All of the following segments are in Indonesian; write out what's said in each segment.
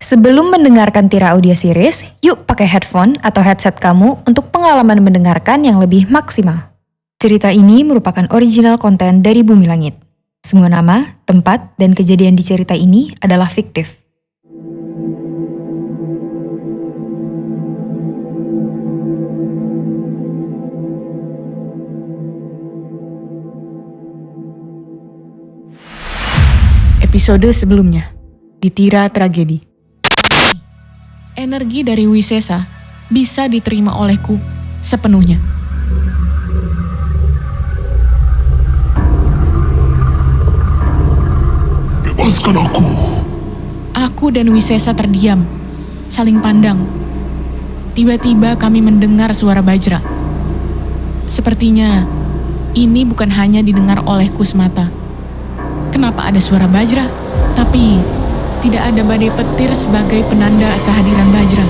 Sebelum mendengarkan Tira Audio Series, yuk pakai headphone atau headset kamu untuk pengalaman mendengarkan yang lebih maksimal. Cerita ini merupakan original konten dari Bumi Langit. Semua nama, tempat, dan kejadian di cerita ini adalah fiktif. Episode sebelumnya, di Tira Tragedi. Energi dari Wisesa bisa diterima olehku sepenuhnya. Bebaskan aku. Aku dan Wisesa terdiam, saling pandang. Tiba-tiba kami mendengar suara Bajra. Sepertinya ini bukan hanya didengar olehku semata. Kenapa ada suara Bajra? Tapi tidak ada badai petir sebagai penanda kehadiran Bajra.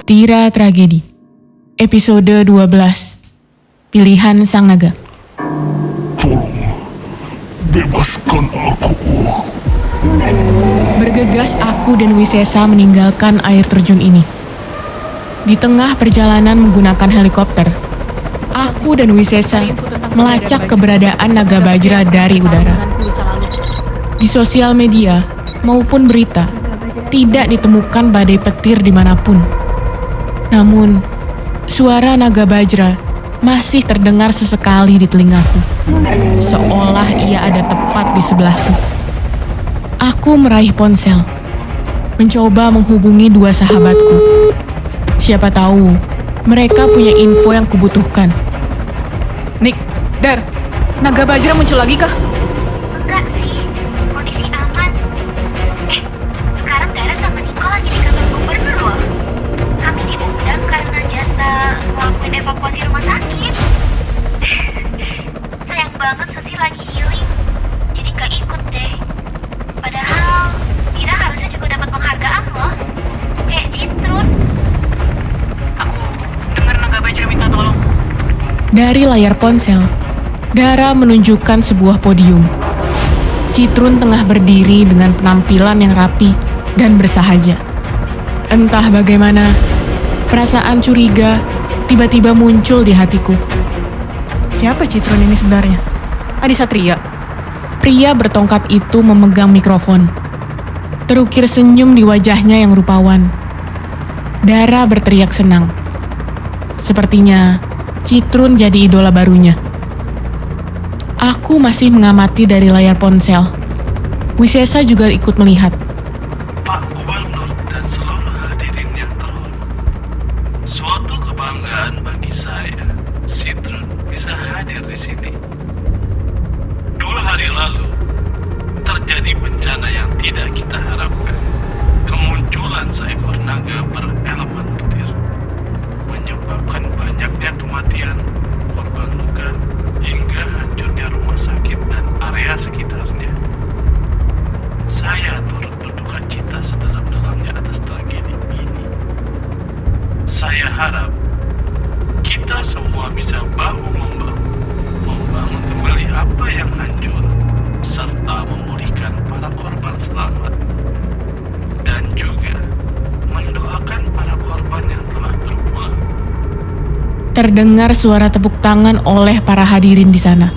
Tira Tragedi, episode 12. Pilihan Sang Naga. Tolong, bebaskan aku. Bergegas aku dan Wisesa meninggalkan air terjun ini. Di tengah perjalanan menggunakan helikopter, aku dan Wisesa melacak keberadaan naga Bajra dari udara. Di sosial media maupun berita, tidak ditemukan badai petir dimanapun. Namun, suara naga Bajra masih terdengar sesekali di telingaku, seolah ia ada tepat di sebelahku. Aku meraih ponsel, mencoba menghubungi dua sahabatku. Siapa tahu mereka punya info yang kubutuhkan. Nick, Dar, naga Bajra muncul lagi kah? Enggak sih, kondisi aman. Sekarang Dara sama Niko lagi di kantor gubernur loh. Kami diundang karena jasa ngelakuin evakuasi rumah sakit. Sayang banget Sesi lagi healing, jadi gak ikut deh. Padahal Tira harusnya juga dapat penghargaan loh, kayak Citrun. Aku dengar naga Bajra minta tolong. Dari layar ponsel, Dara menunjukkan sebuah podium. Citrun tengah berdiri dengan penampilan yang rapi dan bersahaja. Entah bagaimana, perasaan curiga tiba-tiba muncul di hatiku. Siapa Citrun ini sebenarnya? Adi Satria. Pria bertongkat itu memegang mikrofon. Terukir senyum di wajahnya yang rupawan. Dara berteriak senang. Sepertinya Citrun jadi idola barunya. Aku masih mengamati dari layar ponsel. Wisesa juga ikut melihat. Pak Gubernur dan seluruh hadirin yang terhormat. Suatu kebanggaan bagi saya, Citrun bisa hadir di sini. 2 hari lalu, terjadi bencana yang tidak kita harapkan. Kemunculan seekor naga berelemen petir, menyebabkan banyaknya kematian, korban luka, hingga hancurnya rumah sakit dan area sekitarnya. Saya turut berduka cita sedalam-dalamnya atas tragedi ini. Saya harap kita semua bisa bahu-membahu membangun kembali apa yang hancur, serta memulihkan para korban selamat, dan juga mendoakan para korban yang telah berpulang. Terdengar suara tepuk tangan oleh para hadirin di sana,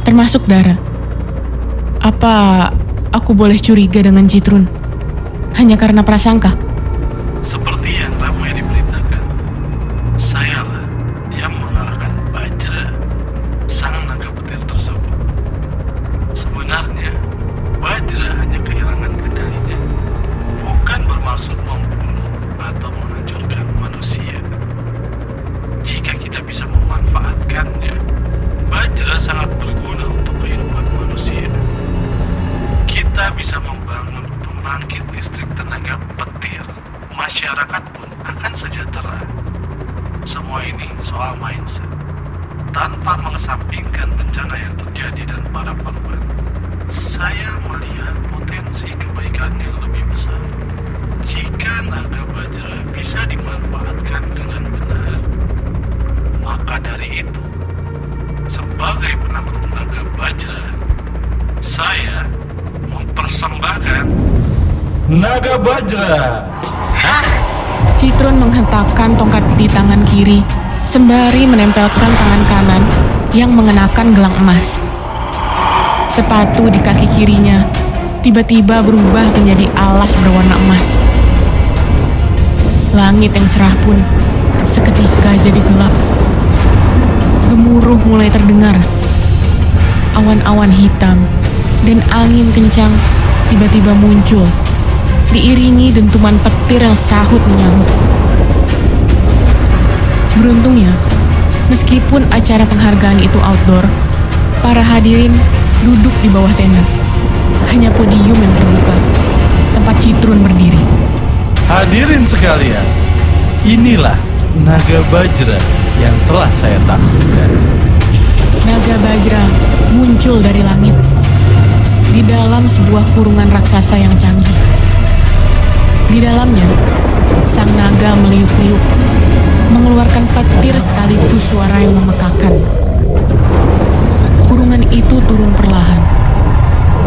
termasuk Dara. Apa aku boleh curiga dengan Citrun? Hanya karena prasangka? Seperti yang ramai diberitakan, sayalah yang mengalahkan Bajra, sang naga petir tersebut. Sebenarnya, Bajra hanya kehilangan kendalinya, bukan bermaksud membunuh atau menghancurkan manusia. Jika kita bisa memanfaatkannya, Bajra sangat berguna untuk kehidupan manusia. Kita bisa membangun pembangkit listrik tenaga petir kan? Naga Bajra. Citrun menghentakkan tongkat di tangan kiri sembari menempelkan tangan kanan yang mengenakan gelang emas. Sepatu di kaki kirinya tiba-tiba berubah menjadi alas berwarna emas. Langit yang cerah pun seketika jadi gelap. Gemuruh mulai terdengar. Awan-awan hitam dan angin kencang tiba-tiba muncul, diiringi dentuman petir yang sahut menyahut. Beruntungnya, meskipun acara penghargaan itu outdoor, para hadirin duduk di bawah tenda. Hanya podium yang terbuka, tempat Citrun berdiri. Hadirin sekalian, inilah Naga Bajra yang telah saya taklukkan. Naga Bajra muncul dari langit di dalam sebuah kurungan raksasa yang canggih. Di dalamnya, sang naga meliuk-liuk, mengeluarkan petir sekaligus suara yang memekakan. Kurungan itu turun perlahan.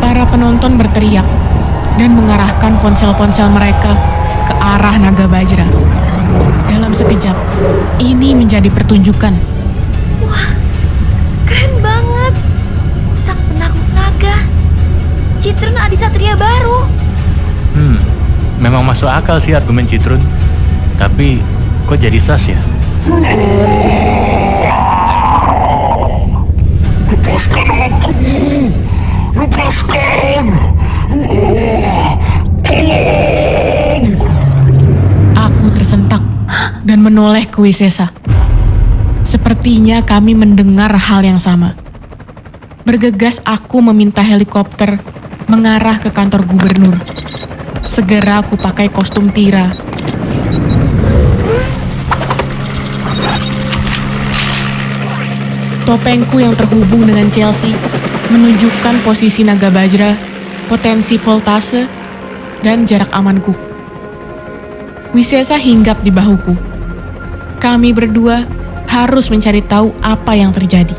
Para penonton berteriak dan mengarahkan ponsel-ponsel mereka ke arah Naga Bajra. Dalam sekejap, ini menjadi pertunjukan. Wah, keren banget. Sang penakluk naga. Citrun Adisatria baru. Memang masuk akal sih argumen Citrun. Tapi kok jadi sas ya? Lepaskan aku! Lepaskan! Tolong! Aku tersentak dan menoleh ke Wisesa. Sepertinya kami mendengar hal yang sama. Bergegas aku meminta helikopter mengarah ke kantor gubernur. Segera aku pakai kostum Tira. Topengku yang terhubung dengan Chelsea menunjukkan posisi Naga Bajra, potensi voltase, dan jarak amanku. Wisesa hinggap di bahuku. Kami berdua harus mencari tahu apa yang terjadi.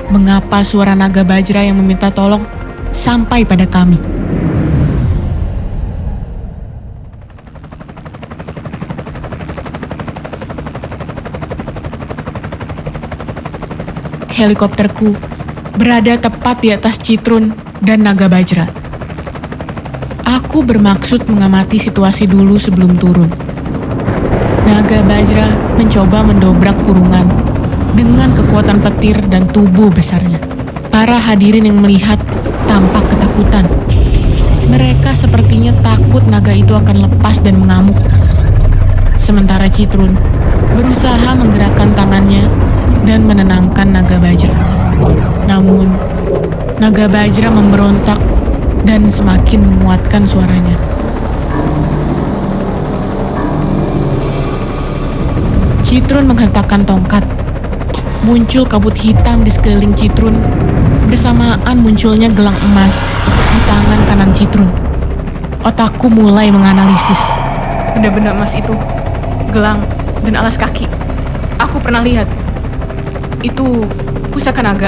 Mengapa suara Naga Bajra yang meminta tolong sampai pada kami? Helikopterku berada tepat di atas Citrun dan Naga Bajra. Aku bermaksud mengamati situasi dulu sebelum turun. Naga Bajra mencoba mendobrak kurungan dengan kekuatan petir dan tubuh besarnya. Para hadirin yang melihat tampak ketakutan. Mereka sepertinya takut naga itu akan lepas dan mengamuk. Sementara Citrun berusaha menggerakkan tangannya dan menenangkan Naga Bajra. Namun, Naga Bajra memberontak dan semakin menguatkan suaranya. Citrun menghentakkan tongkat. Muncul kabut hitam di sekeliling Citrun, bersamaan munculnya gelang emas di tangan kanan Citrun. Otakku mulai menganalisis. Benda-benda emas itu, gelang dan alas kaki. Aku pernah lihat. Itu pusaka naga.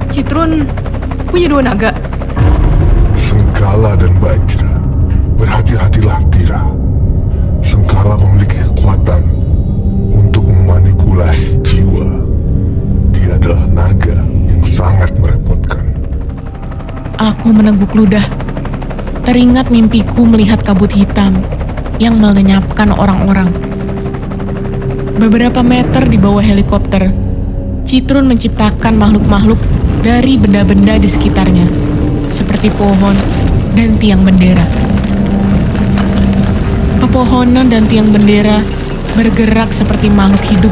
Citrun punya 2 naga. Sengkala dan Bajra, berhati-hatilah Tira. Sengkala memiliki kekuatan untuk memanipulasi jiwa. Dia adalah naga yang sangat merepotkan. Aku meneguk ludah. Teringat mimpiku melihat kabut hitam yang melenyapkan orang-orang. Beberapa meter di bawah helikopter, Citrun menciptakan makhluk-makhluk dari benda-benda di sekitarnya, seperti pohon dan tiang bendera. Pepohonan dan tiang bendera bergerak seperti makhluk hidup.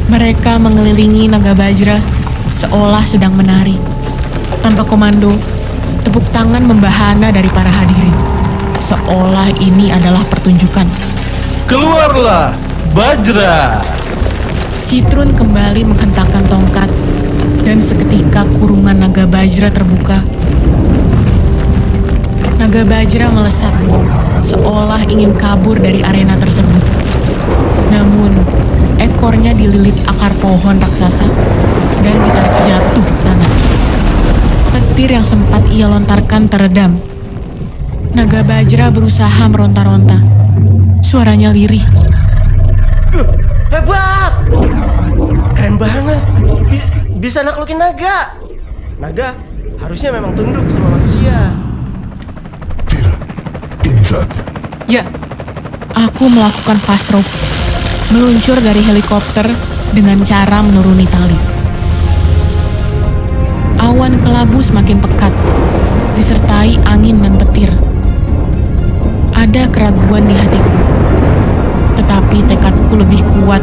Mereka mengelilingi Naga Bajra seolah sedang menari. Tanpa komando, tepuk tangan membahana dari para hadirin, seolah ini adalah pertunjukan. Keluarlah, Bajra! Citrun kembali menghentakkan tongkat, dan seketika kurungan Naga Bajra terbuka. Naga Bajra melesat, seolah ingin kabur dari arena tersebut. Namun, ekornya dililit akar pohon raksasa dan ditarik jatuh ke tanah. Petir yang sempat ia lontarkan teredam Naga Bajra berusaha meronta-ronta. Suaranya lirih. Hebat! Keren banget. Bisa naklukin naga. Naga harusnya memang tunduk sama manusia. Tira, ini saatnya. Ya, Aku melakukan fast rope, meluncur dari helikopter dengan cara menuruni tali. Awan kelabu semakin pekat, disertai angin dan petir. Ada keraguan di hatiku, tetapi tekadku lebih kuat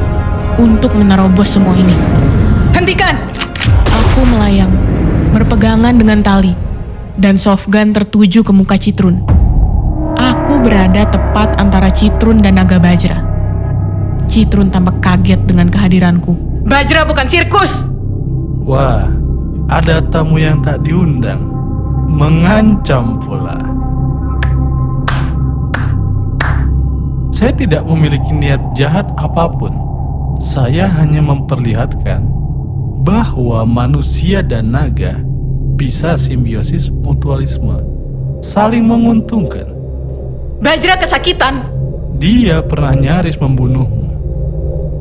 untuk menerobos semua ini. hentikan! Aku melayang, berpegangan dengan tali, dan softgun tertuju ke muka Citrun. Aku berada tepat antara Citrun dan Naga Bajra. Citrun tampak kaget dengan kehadiranku. Bajra bukan sirkus! Wah, ada tamu yang tak diundang. Mengancam pula. Saya tidak memiliki niat jahat apapun. Saya hanya memperlihatkan bahwa manusia dan naga bisa simbiosis mutualisme, saling menguntungkan. Bajra kesakitan! Dia pernah nyaris membunuhmu.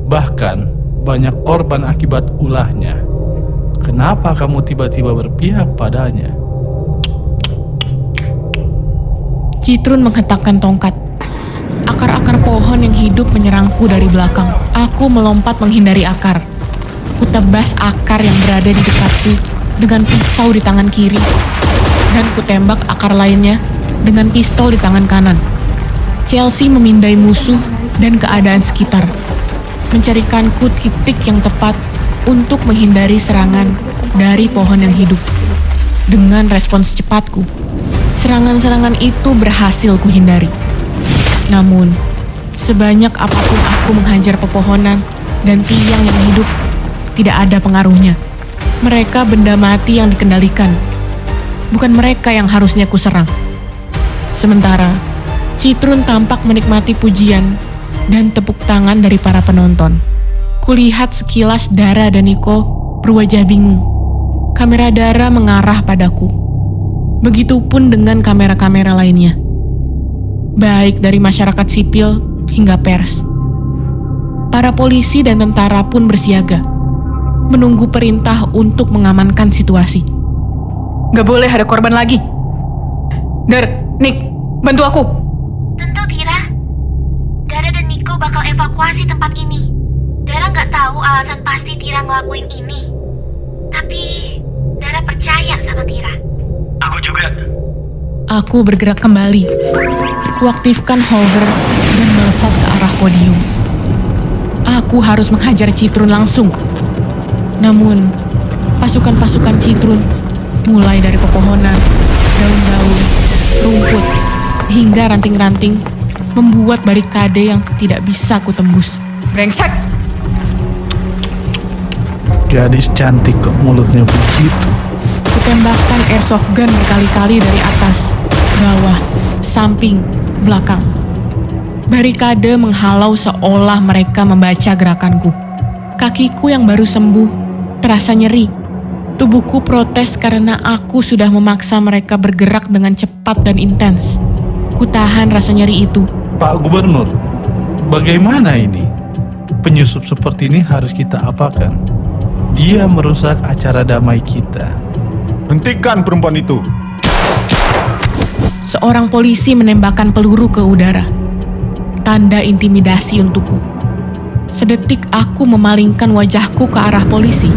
Bahkan banyak korban akibat ulahnya. Kenapa kamu tiba-tiba berpihak padanya? Citrun menghentakkan tongkat. Akar-akar pohon yang hidup menyerangku dari belakang. Aku melompat menghindari akar. Kutebas akar yang berada di dekatku dengan pisau di tangan kiri, dan kutembak akar lainnya dengan pistol di tangan kanan. Chelsea memindai musuh dan keadaan sekitar, mencarikanku titik yang tepat untuk menghindari serangan dari pohon yang hidup. Dengan respons cepatku, serangan-serangan itu berhasil kuhindari. Namun, sebanyak apapun aku menghajar pepohonan dan tiang yang hidup, tidak ada pengaruhnya. Mereka benda mati yang dikendalikan, bukan mereka yang harusnya kuserang. Sementara, Citrun tampak menikmati pujian dan tepuk tangan dari para penonton. Kulihat sekilas Dara dan Niko berwajah bingung. Kamera Dara mengarah padaku. Begitupun dengan kamera-kamera lainnya, baik dari masyarakat sipil hingga pers. Para polisi dan tentara pun bersiaga, menunggu perintah untuk mengamankan situasi. Gak boleh ada korban lagi. Dar, Nick, bantu aku. Tentu, Tira. Dara dan Niko bakal evakuasi tempat ini. Dara nggak tahu alasan pasti Tira ngelakuin ini. Tapi Dara percaya sama Tira. Aku juga. Aku bergerak kembali, kuaktifkan hover dan melesat ke arah podium. Aku harus menghajar Citrun langsung. Namun, pasukan-pasukan Citrun, mulai dari pepohonan, daun-daun, rumput, hingga ranting-ranting, membuat barikade yang tidak bisa kutembus. Brengsek! Gadis cantik kok mulutnya begitu. Kutembakkan airsoft gun berkali-kali dari atas, bawah, samping, belakang. Barikade menghalau seolah mereka membaca gerakanku. Kakiku yang baru sembuh terasa nyeri. Tubuhku protes karena aku sudah memaksa mereka bergerak dengan cepat dan intens. Kutahan rasa nyeri itu. Pak Gubernur, bagaimana ini? Penyusup seperti ini harus kita apakan? Dia merusak acara damai kita. Hentikan perempuan itu. Seorang polisi menembakkan peluru ke udara. Tanda intimidasi untukku. Sedetik aku memalingkan wajahku ke arah polisi.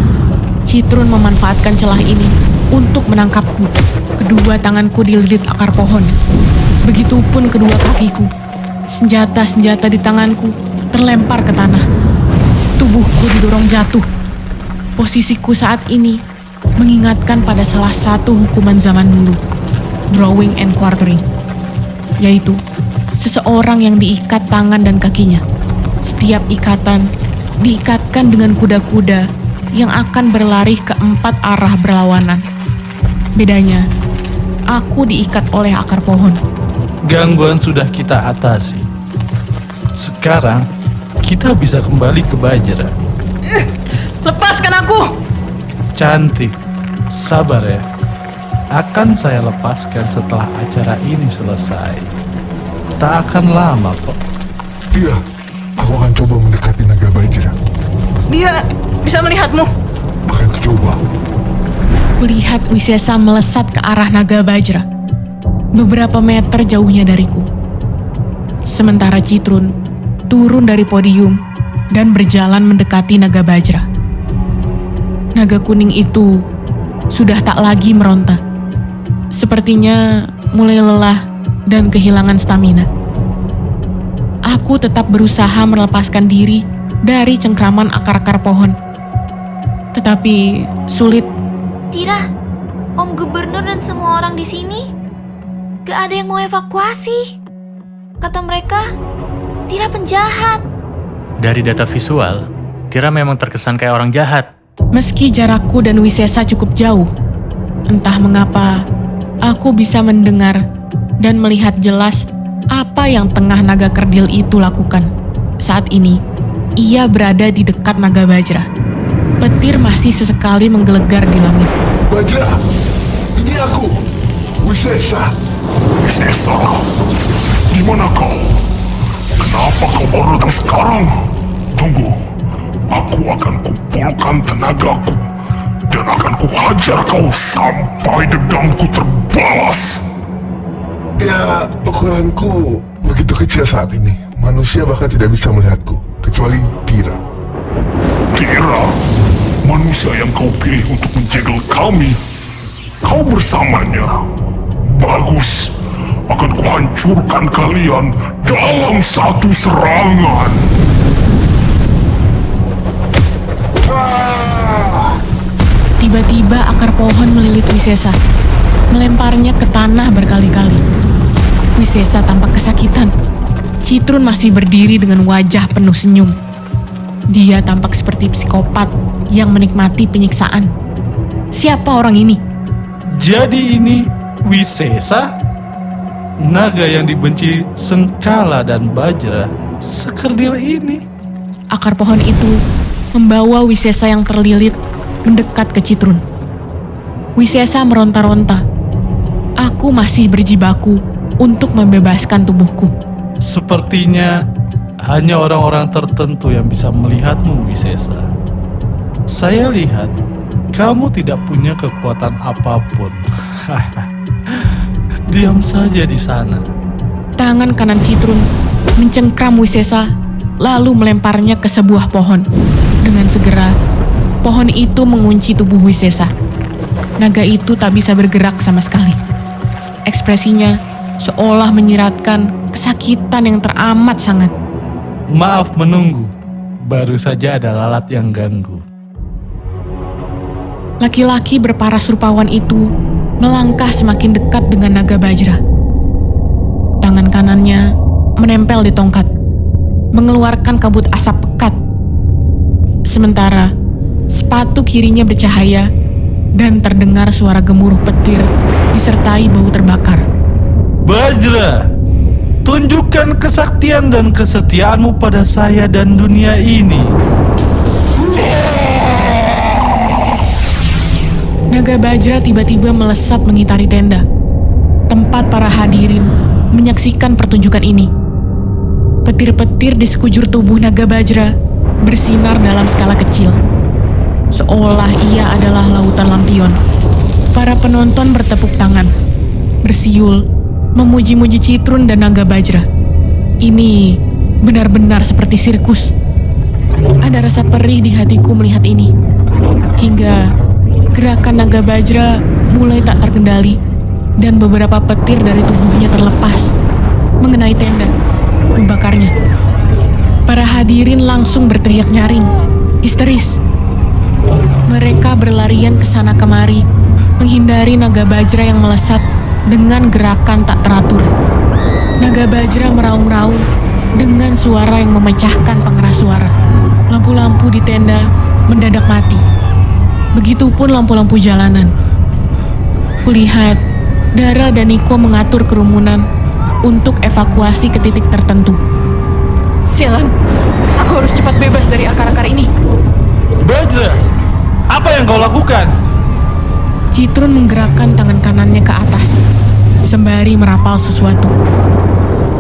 Citrun memanfaatkan celah ini untuk menangkapku. Kedua tanganku dililit akar pohon. Begitupun kedua kakiku. Senjata-senjata di tanganku terlempar ke tanah. Tubuhku didorong jatuh. Posisiku saat ini mengingatkan pada salah satu hukuman zaman dulu, drawing and quartering, yaitu seseorang yang diikat tangan dan kakinya. Setiap ikatan diikatkan dengan kuda-kuda yang akan berlari ke 4 arah berlawanan. Bedanya, aku diikat oleh akar pohon. Gangguan sudah kita atasi. Sekarang kita bisa kembali ke Bajra. Lepaskan aku! Cantik, sabar ya. akan saya lepaskan setelah acara ini selesai. Tak akan lama kok. Tira, aku akan coba mendekati naga Bajra. Dia bisa melihatmu. Akan kucoba. Kulihat Wisesa melesat ke arah naga Bajra, beberapa meter jauhnya dariku. Sementara Citrun turun dari podium dan berjalan mendekati naga Bajra. Naga kuning itu sudah tak lagi meronta. Sepertinya mulai lelah dan kehilangan stamina. Aku tetap berusaha melepaskan diri dari cengkraman akar-akar pohon. Tetapi sulit. Tira, Om Gubernur dan semua orang di sini gak ada yang mau evakuasi. Kata mereka, Tira penjahat. Dari data visual, Tira memang terkesan kayak orang jahat. Meski jarakku dan Wisesa cukup jauh, entah mengapa aku bisa mendengar dan melihat jelas apa yang tengah naga kerdil itu lakukan. Saat ini, ia berada di dekat naga Bajra. Petir masih sesekali menggelegar di langit. Bajra, ini aku, Wisesa. Wisesa, di mana kau? Kenapa kau baru datang sekarang? Tunggu, aku akan kumpulkan tenagaku dan akan kuhajar kau sampai dendamku terbalas. Ya, ukuranku begitu kecil saat ini. Manusia bahkan tidak bisa melihatku, kecuali Tira. Tira, manusia yang kau pilih untuk menjegal kami. Kau bersamanya. Bagus, akan kuhancurkan kalian dalam satu serangan. Tiba-tiba akar pohon melilit Wisesa, melemparnya ke tanah berkali-kali. Wisesa tampak kesakitan. Citrun masih berdiri dengan wajah penuh senyum. Dia tampak seperti psikopat yang menikmati penyiksaan. Siapa orang ini? Jadi ini Wisesa? Naga yang dibenci Sengkala dan Bajra sekerdil ini. Akar pohon itu membawa Wisesa yang terlilit mendekat ke Citrun. Wisesa meronta-ronta. Aku masih berjibaku untuk membebaskan tubuhku. Sepertinya hanya orang-orang tertentu yang bisa melihatmu, Wisesa. Saya lihat kamu tidak punya kekuatan apapun. Diam saja di sana. Tangan kanan Citrun mencengkram Wisesa, lalu melemparnya ke sebuah pohon. Dengan segera, pohon itu mengunci tubuh Wisesa. Naga itu tak bisa bergerak sama sekali. Ekspresinya seolah menyiratkan kesakitan yang teramat sangat. Maaf menunggu, baru saja ada lalat yang ganggu. Laki-laki berparas rupawan itu melangkah semakin dekat dengan naga Bajra. Tangan kanannya menempel di tongkat, mengeluarkan kabut asap pekat. Sementara sepatu kirinya bercahaya dan terdengar suara gemuruh petir disertai bau terbakar. Bajra, tunjukkan kesaktian dan kesetiaanmu pada saya dan dunia ini. Naga Bajra tiba-tiba melesat mengitari tenda, tempat para hadirin menyaksikan pertunjukan ini. Petir-petir di sekujur tubuh naga Bajra bersinar dalam skala kecil, seolah ia adalah lautan lampion. Para penonton bertepuk tangan, bersiul, memuji-muji Citrun dan naga Bajra. Ini benar-benar seperti sirkus. Ada rasa perih di hatiku melihat ini, hingga gerakan naga Bajra mulai tak terkendali dan beberapa petir dari tubuhnya terlepas, mengenai tenda, membakarnya. Para hadirin langsung berteriak nyaring, histeris. Mereka berlarian ke sana kemari, menghindari naga Bajra yang melesat dengan gerakan tak teratur. Naga Bajra meraung-raung dengan suara yang memecahkan pengeras suara. Lampu-lampu di tenda mendadak mati. Begitupun lampu-lampu jalanan. Kulihat Dara dan Niko mengatur kerumunan untuk evakuasi ke titik tertentu. Sialan, aku harus cepat bebas dari akar-akar ini. Bajra, apa yang kau lakukan? Citrun menggerakkan tangan kanannya ke atas, sembari merapal sesuatu.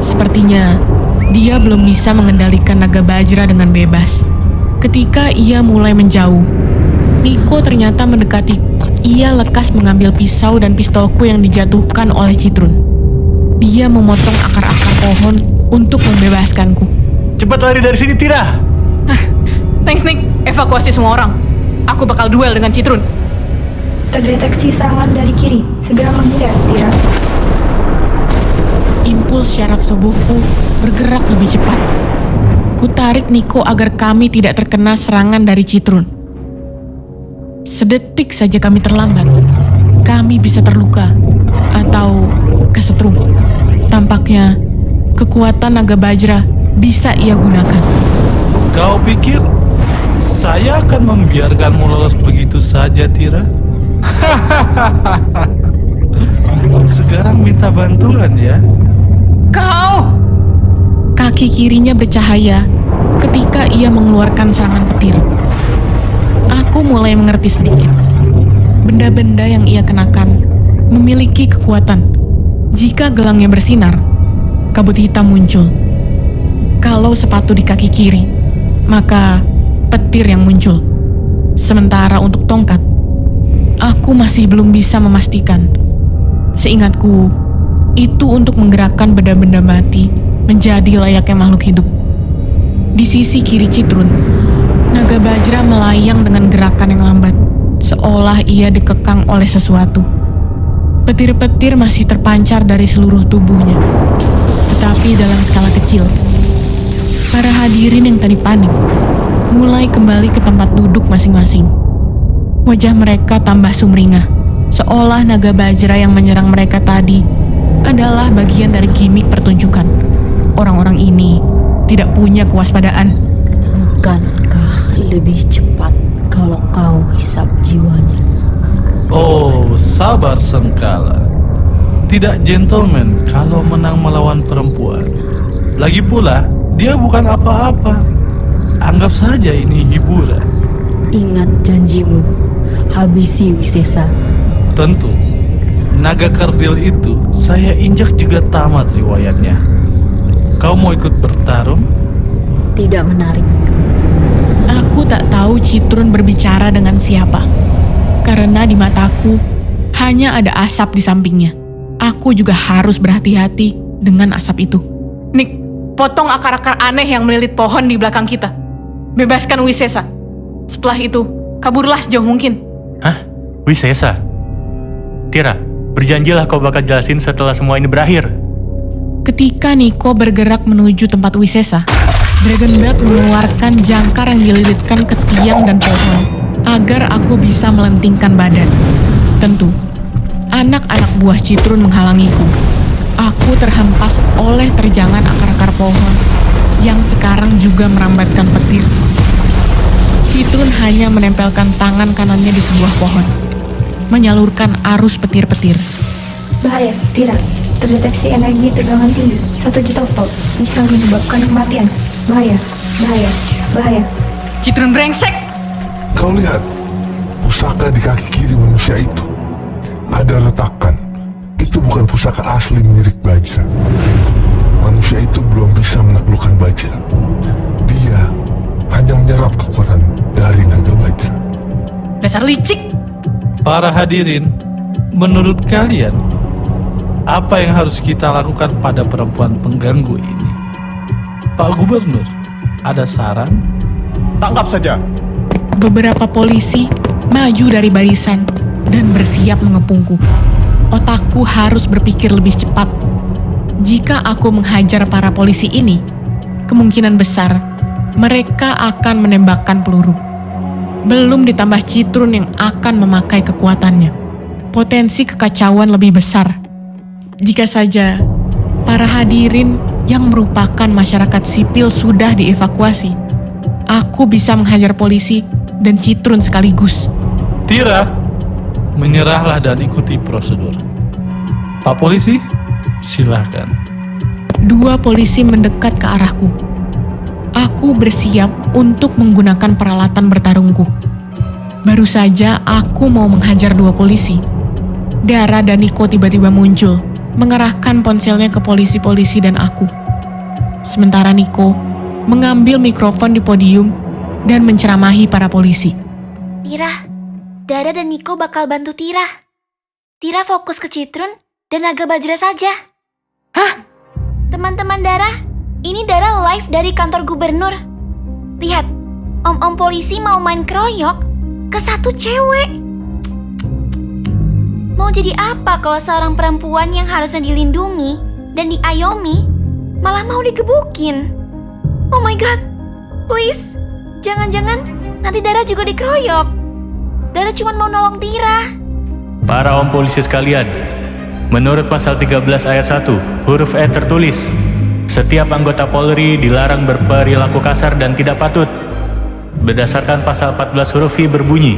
Sepertinya dia belum bisa mengendalikan naga bajra dengan bebas. Ketika ia mulai menjauh, Niko ternyata mendekati. Ia lekas mengambil pisau dan pistolku yang dijatuhkan oleh Citrun. Dia memotong akar-akar pohon untuk membebaskanku. Cepat lari dari sini, Tira! Thanks, Nick. Evakuasi semua orang. Aku bakal duel dengan Citrun. Terdeteksi serangan dari kiri. Segera menghindar, Tira. Impuls syaraf tubuhku bergerak lebih cepat. Kutarik Niko agar kami tidak terkena serangan dari Citrun. Sedetik saja kami terlambat, kami bisa terluka atau kesetrum. Tampaknya kekuatan naga bajra bisa ia gunakan. Kau pikir saya akan membiarkanmu lolos begitu saja, Tira? Sekarang minta bantuan ya. Kau! Kaki kirinya bercahaya ketika ia mengeluarkan serangan petir. Aku mulai mengerti sedikit. Benda-benda yang ia kenakan memiliki kekuatan. Jika gelangnya bersinar, kabut hitam muncul. Kalau sepatu di kaki kiri, maka petir yang muncul. Sementara untuk tongkat, aku masih belum bisa memastikan. Seingatku, itu untuk menggerakkan benda-benda mati menjadi layaknya makhluk hidup. Di sisi kiri Citrun, naga bajra melayang dengan gerakan yang lambat, seolah ia dikekang oleh sesuatu. Petir-petir masih terpancar dari seluruh tubuhnya, tetapi dalam skala kecil. Para hadirin yang tadi panik mulai kembali ke tempat duduk masing-masing. Wajah mereka tambah sumringah, seolah naga bajra yang menyerang mereka tadi adalah bagian dari gimmick pertunjukan. Orang-orang ini tidak punya kewaspadaan. Bukankah lebih cepat kalau kau hisap jiwanya? Oh, sabar Sengkala. Tidak gentleman kalau menang melawan perempuan. Lagi pula, dia bukan apa-apa. Anggap saja ini hiburan. Ingat janjimu, habisi Wisesa. Tentu, naga kerdil itu saya injak juga tamat riwayatnya. Kau mau ikut bertarung? Tidak menarik. Aku tak tahu Citrun berbicara dengan siapa. Karena di mataku hanya ada asap di sampingnya. Aku juga harus berhati-hati dengan asap itu. Nick, potong akar-akar aneh yang melilit pohon di belakang kita. Bebaskan Wisesa. Setelah itu, kaburlah sejauh mungkin. Hah? Wisesa? Tira, berjanjilah kau bakal jelasin setelah semua ini berakhir. Ketika Niko bergerak menuju tempat Wisesa, Dragonbelt mengeluarkan jangkar yang dililitkan ke tiang dan pohon agar aku bisa melentingkan badan. Tentu, anak-anak buah Citrun menghalangiku. Aku terhempas oleh terjangan akar-akar pohon yang sekarang juga merambatkan petir. Citrun hanya menempelkan tangan kanannya di sebuah pohon, menyalurkan arus petir-petir. Bahaya, Tira. Terdeteksi energi tegangan tinggi. 1 juta volt. Bisa menyebabkan kematian. Bahaya, bahaya, bahaya. Citrun brengsek! Kau lihat, pusaka di kaki kiri manusia itu. Ada retakan. Itu bukan pusaka asli mirip bajra. Manusia itu belum bisa menaklukkan bajra. Dia hanya menyerap kekuatan dari naga bajra. Dasar licik! Para hadirin, menurut kalian, apa yang harus kita lakukan pada perempuan pengganggu ini? Pak Gubernur, ada saran? Tangkap saja. Beberapa polisi maju dari barisan dan bersiap mengepungku. Otakku harus berpikir lebih cepat. Jika aku menghajar para polisi ini, kemungkinan besar mereka akan menembakkan peluru. Belum ditambah Citrun yang akan memakai kekuatannya. Potensi kekacauan lebih besar. Jika saja para hadirin yang merupakan masyarakat sipil sudah dievakuasi, aku bisa menghajar polisi dan Citrun sekaligus. Tira, menyerahlah dan ikuti prosedur. Pak Polisi, silahkan. 2 polisi mendekat ke arahku. Aku bersiap untuk menggunakan peralatan bertarungku. Baru saja aku mau menghajar 2 polisi. Dara dan Niko tiba-tiba muncul, mengerahkan ponselnya ke polisi-polisi dan aku. Sementara Niko mengambil mikrofon di podium dan menceramahi para polisi. Tira, Dara dan Niko bakal bantu Tira. Tira fokus ke Citrun dan Naga Bajra saja. Hah? Teman-teman Dara, ini Dara live dari kantor gubernur. Lihat, om-om polisi mau main keroyok ke satu cewek. Mau jadi apa kalau seorang perempuan yang harusnya dilindungi dan diayomi malah mau digebukin? Oh my god, please, jangan-jangan nanti Dara juga dikeroyok. Dara cuma mau nolong Tira. Para om polisi sekalian, menurut pasal 13 ayat 1, huruf E tertulis, setiap anggota Polri dilarang berperilaku kasar dan tidak patut. Berdasarkan pasal 14 huruf I berbunyi,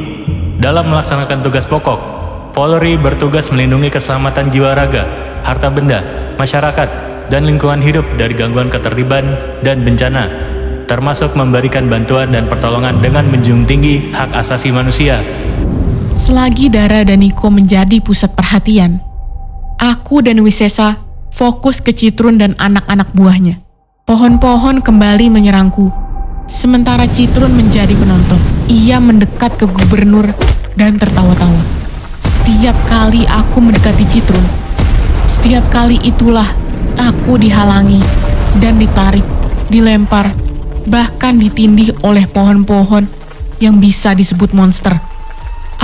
dalam melaksanakan tugas pokok, Polri bertugas melindungi keselamatan jiwa raga, harta benda, masyarakat, dan lingkungan hidup dari gangguan ketertiban dan bencana, termasuk memberikan bantuan dan pertolongan dengan menjunjung tinggi hak asasi manusia. Selagi Dara dan Niko menjadi pusat perhatian, aku dan Wisesa fokus ke Citrun dan anak-anak buahnya. Pohon-pohon kembali menyerangku, sementara Citrun menjadi penonton. Ia mendekat ke gubernur dan tertawa-tawa. Setiap kali aku mendekati Citrun, setiap kali itulah aku dihalangi dan ditarik, dilempar, bahkan ditindih oleh pohon-pohon yang bisa disebut monster.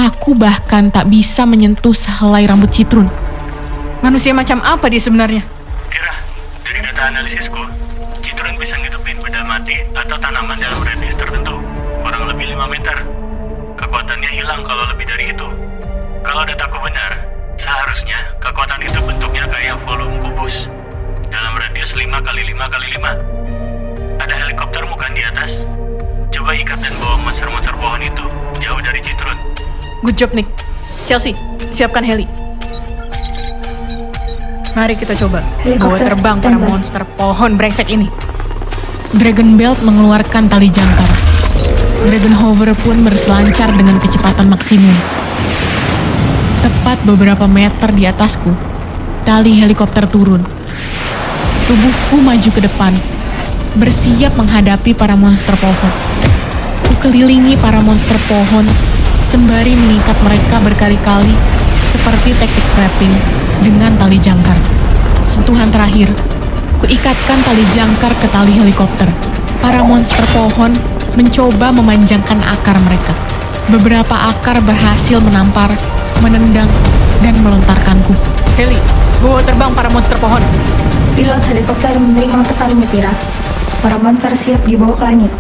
Aku bahkan tak bisa menyentuh sehelai rambut Citrun. Manusia macam apa dia sebenarnya? Tira, dari data analisisku, Citrun bisa ngidupin benda mati atau tanaman dalam radius tertentu, kurang lebih 5 meter. Kekuatannya hilang kalau lebih dari itu. Kalau dataku benar, seharusnya kekuatan itu bentuknya kayak volume kubus, dalam radius 5x5x5. Ada helikopter bukan di atas. Coba ikat dan bawa monster-monster pohon itu jauh dari Citrun. Good job, Nick. Chelsea, siapkan heli. Mari kita coba bawa terbang para monster pohon brengsek ini. Dragon Belt mengeluarkan tali jangkar. Dragon Hover pun berselancar dengan kecepatan maksimum. Tepat beberapa meter di atasku, tali helikopter turun. Tubuhku maju ke depan, bersiap menghadapi para monster pohon. Kukelilingi para monster pohon, sembari mengikat mereka berkali-kali seperti teknik wrapping dengan tali jangkar. Sentuhan terakhir, kuikatkan tali jangkar ke tali helikopter. Para monster pohon mencoba memanjangkan akar mereka. Beberapa akar berhasil menampar, menendang, dan melontarkanku. Heli, bawa terbang para monster pohon. Pilot helikopter menerima pesanmu, Tira. Para monster siap dibawa ke langit.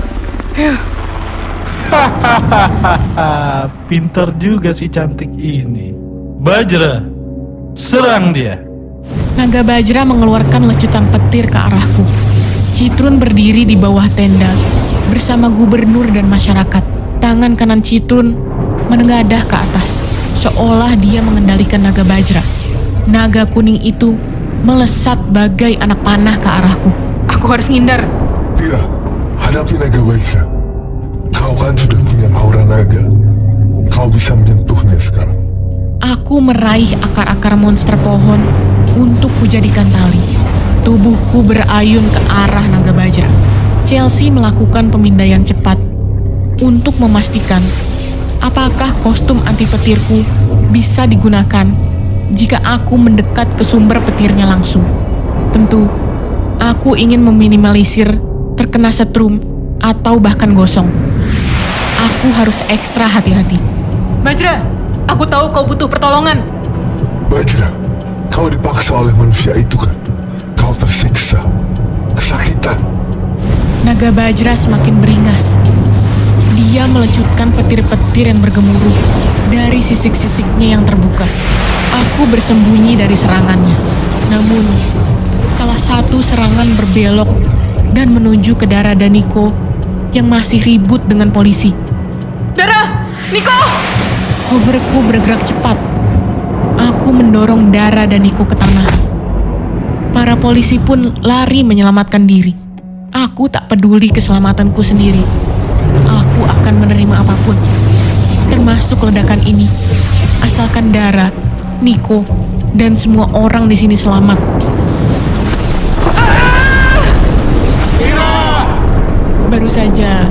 Hahaha, pintar juga si cantik ini. Bajra, serang dia. Naga Bajra mengeluarkan lecutan petir ke arahku. Citrun berdiri di bawah tenda bersama gubernur dan masyarakat. Tangan kanan Citrun menengadah ke atas, seolah dia mengendalikan naga Bajra. Naga kuning itu melesat bagai anak panah ke arahku. Aku harus ngindar. Tira, hadapi naga Bajra. Kau kan sudah punya aura naga. Kau bisa menyentuhnya sekarang. Aku meraih akar-akar monster pohon untuk kujadikan tali. Tubuhku berayun ke arah naga Bajra. Chelsea melakukan pemindaian cepat untuk memastikan apakah kostum anti petirku bisa digunakan jika aku mendekat ke sumber petirnya langsung. Tentu, aku ingin meminimalisir terkena setrum atau bahkan gosong. Aku harus ekstra hati-hati. Bajra, aku tahu kau butuh pertolongan. Bajra, kau dipaksa oleh manusia itu kan? Kau tersiksa, kesakitan. Naga Bajra semakin beringas. Dia melecutkan petir-petir yang bergemuruh dari sisik-sisiknya yang terbuka. Aku bersembunyi dari serangannya. Namun, salah satu serangan berbelok dan menuju ke Dara dan Niko yang masih ribut dengan polisi. Dara! Niko! Hoverku bergerak cepat. Aku mendorong Dara dan Niko ke tanah. Para polisi pun lari menyelamatkan diri. Aku tak peduli keselamatanku sendiri. Aku akan menerima apapun. termasuk ledakan ini. Asalkan Dara, Nico, dan semua orang di sini selamat. Baru saja,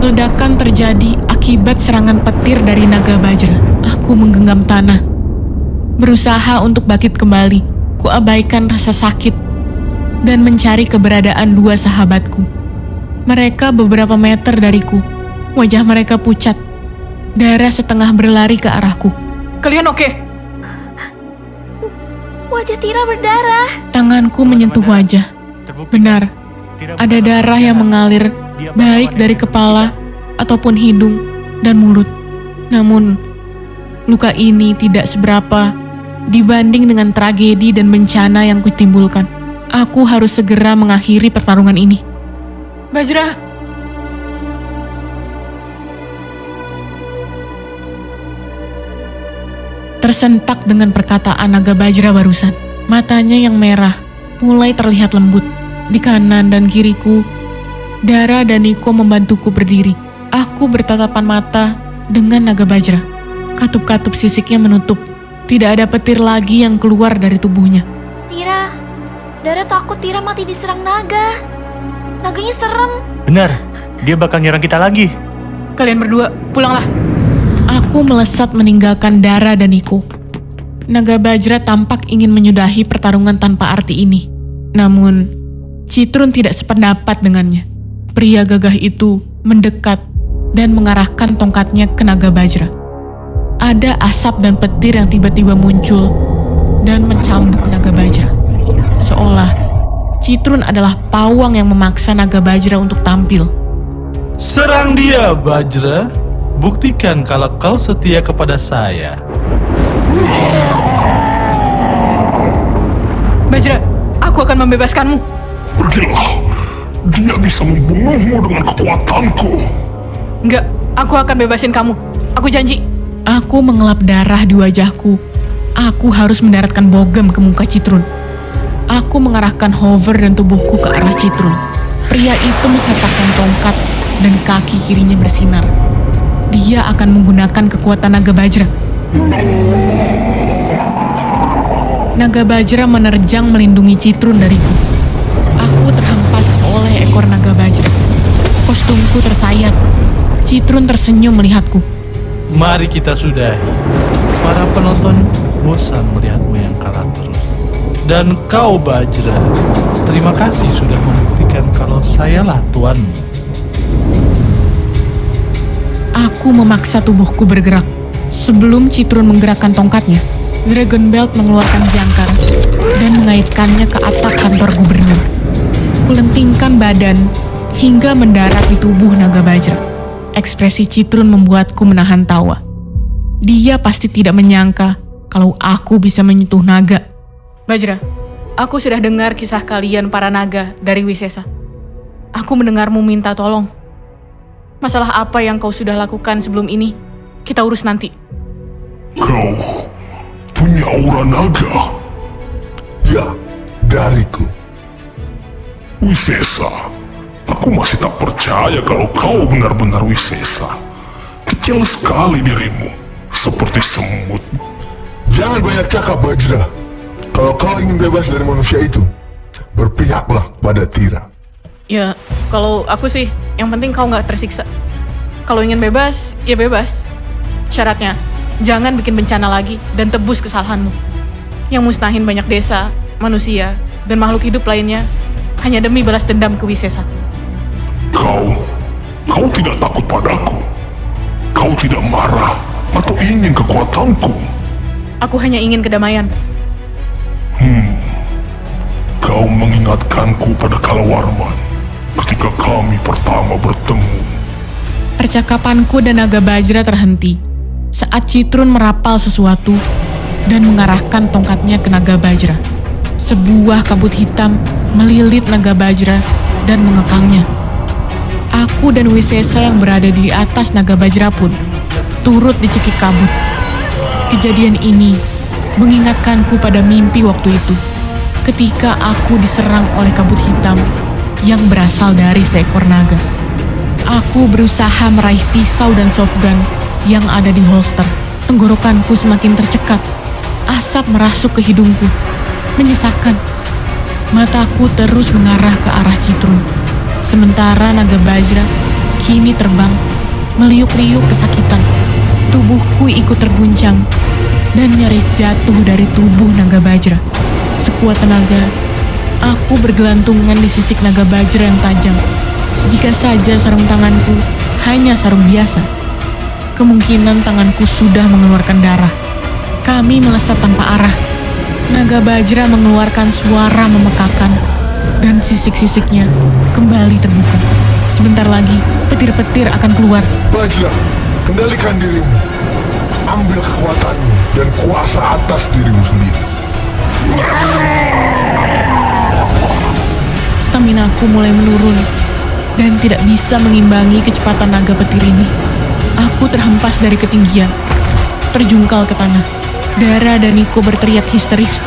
ledakan terjadi akibat serangan petir dari naga bajra. Aku menggenggam tanah. Berusaha untuk bangkit kembali, kuabaikan rasa sakit dan mencari keberadaan dua sahabatku. Mereka beberapa meter dariku. Wajah mereka pucat. Dara setengah berlari ke arahku. Kalian oke? Wajah Tira berdarah. Tanganku menyentuh wajah. Benar, ada darah yang mengalir baik dari kepala ataupun hidung dan mulut. Namun, luka ini tidak seberapa dibanding dengan tragedi dan bencana yang kutimbulkan. Aku harus segera mengakhiri pertarungan ini. Bajra! Tersentak dengan perkataan naga bajra barusan. Matanya yang merah mulai terlihat lembut. Di kanan dan kiriku, Dara dan Nico membantuku berdiri. Aku bertatapan mata dengan naga bajra. Katup-katup sisiknya menutup. Tidak ada petir lagi yang keluar dari tubuhnya. Tira, Dara takut Tira mati diserang naga. Naganya serem. Benar, dia bakal nyerang kita lagi. Kalian berdua, pulanglah. Aku melesat meninggalkan Dara dan Nico. Naga bajra tampak ingin menyudahi pertarungan tanpa arti ini. Namun, Citrun tidak sependapat dengannya. Pria gagah itu mendekat dan mengarahkan tongkatnya ke naga bajra. Ada asap dan petir yang tiba-tiba muncul dan mencambuk naga bajra. Seolah Citrun adalah pawang yang memaksa naga bajra untuk tampil. Serang dia, Bajra. Buktikan kalau kau setia kepada saya. Bajra, aku akan membebaskanmu. Pergilah. Dia bisa membunuhmu dengan kekuatanku. Enggak, aku akan bebasin kamu. Aku janji. Aku mengelap darah di wajahku. Aku harus mendaratkan bogem ke muka Citrun. Aku mengarahkan hover dan tubuhku ke arah Citrun. Pria itu menghentakkan tongkat dan kaki kirinya bersinar. Dia akan menggunakan kekuatan naga bajra. Naga bajra menerjang melindungi Citrun dariku. Aku terhempas oleh ekor naga bajra. Kostumku tersayat. Citrun tersenyum melihatku. Mari kita sudahi. Para penonton bosan melihatmu yang kalah terus. Dan kau, Bajra, terima kasih sudah membuktikan kalau sayalah tuanmu. Aku memaksa tubuhku bergerak. Sebelum Citrun menggerakkan tongkatnya, Dragon Belt mengeluarkan jangkar dan mengaitkannya ke atap kantor gubernur. Kulentingkan badan hingga mendarat di tubuh naga bajra. Ekspresi Citrun membuatku menahan tawa. Dia pasti tidak menyangka kalau aku bisa menyentuh naga. Bajra, aku sudah dengar kisah kalian para naga dari Wisesa. Aku mendengarmu minta tolong. Masalah apa yang kau sudah lakukan sebelum ini, kita urus nanti. Kau punya aura naga? Ya, dariku. Wisesa, aku masih tak percaya kalau kau benar-benar Wisesa. Kecil sekali dirimu, seperti semut. Jangan banyak cakap, Bajra. Kalau kau ingin bebas dari manusia itu, berpihaklah pada Tira. Ya, kalau aku sih, yang penting kau nggak tersiksa. Kalau ingin bebas, ya bebas. Syaratnya, jangan bikin bencana lagi dan tebus kesalahanmu. Yang musnahin banyak desa, manusia, dan makhluk hidup lainnya hanya demi balas dendam ke Wisesa. Kau tidak takut padaku? Kau tidak marah atau ingin kekuatanku? Aku hanya ingin kedamaian. Kau mengingatkanku pada Kalawarman ketika kami pertama bertemu. Percakapanku dan naga bajra terhenti saat Citrun merapal sesuatu dan mengarahkan tongkatnya ke naga bajra. Sebuah kabut hitam melilit naga bajra dan mengekangnya. Aku dan Wisesa yang berada di atas naga bajra pun turut dicekik kabut. Kejadian ini mengingatkanku pada mimpi waktu itu, ketika aku diserang oleh kabut hitam yang berasal dari seekor naga. Aku berusaha meraih pisau dan softgun yang ada di holster. Tenggorokanku semakin tercekat. Asap merasuk ke hidungku, menyesakan. Mataku terus mengarah ke arah Citrun. Sementara naga Bajra kini terbang, meliuk-liuk kesakitan. Tubuhku ikut terguncang dan nyaris jatuh dari tubuh naga Bajra. Sekuat tenaga, aku bergelantungan di sisik naga Bajra yang tajam. Jika saja sarung tanganku hanya sarung biasa, kemungkinan tanganku sudah mengeluarkan darah. Kami melesat tanpa arah. Naga Bajra mengeluarkan suara memekakan dan sisik-sisiknya kembali terbuka. Sebentar lagi, petir-petir akan keluar. Bajra, kendalikan dirimu. Ambil kekuatanmu dan kuasa atas dirimu sendiri. Staminaku mulai menurun dan tidak bisa mengimbangi kecepatan naga petir ini. Aku terhempas dari ketinggian, terjungkal ke tanah. Dara dan Niko berteriak histeris,